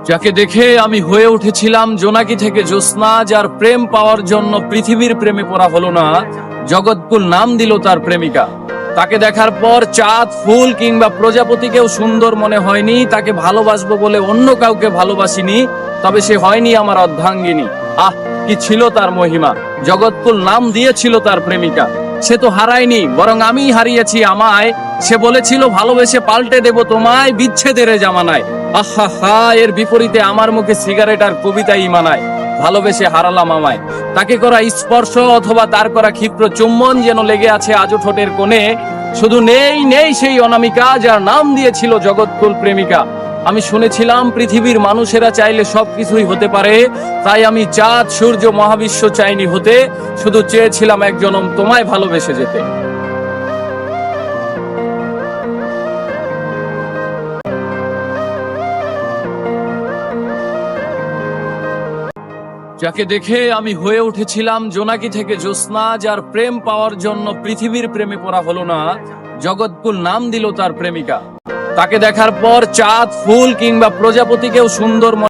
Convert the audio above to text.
যাকে দেখে আমি হয়ে উঠেছিলাম জোনাকি থেকে জ্যোৎস্না, যার প্রেম পাওয়ার জন্য পৃথিবীর প্রেমে পড়া হলো না, জগৎকুল নাম দিল তার প্রেমিকা। তাকে দেখার পর চাঁদ, ফুল কিংবা প্রজাপতিকেও সুন্দর মনে হয়নি। তাকে ভালোবাসবো বলে অন্য কাউকে ভালোবাসিনি, তবে সে হয়নি আমার অর্ধাঙ্গিনী। আহ, কি ছিল তার মহিমা! জগৎকুল নাম দিয়েছিল তার প্রেমিকা। সে তো হারায়নি, বরং আমিই হারিয়েছি আমায়। সে বলেছিল ভালোবেসে পাল্টে দেব তোমায়, বিচ্ছেদের এ জামানায়। আহা হা, এর বিপরীতে আমার মুখে সিগারেট আর কবিতাই মানায়। ভালোবেসে হারালাম আমায়। তাকে করা স্পর্শ অথবা তার করা ক্ষিপ্র চুম্বন যেন লেগে আছে আজও ঠোঁটের কোণে। শুধু নেই নেই সেই অনামিকা, যার নাম দিয়েছিল জগৎকুল প্রেমিকা। আমি শুনেছিলাম পৃথিবীর মানুষেরা চাইলে সবকিছুই হতে পারে, তাই আমি চাঁদ, সূর্য, মহাবিশ্ব চাইনি হতে, শুধু চেয়েছিলাম এক জনম তোমায় ভালোবেসে যেতে। যাকে দেখে আমি হয়ে উঠেছিলাম জোনাকি থেকে জ্যোৎস্না, যার প্রেম পাওয়ার জন্য পৃথিবীর প্রেমে পড়া হলো না, জগৎকুল নাম দিল তার প্রেমিকা। তাকে দেখার পর চাঁদ, ফুল কিংবা প্রজাপতিকেও সুন্দর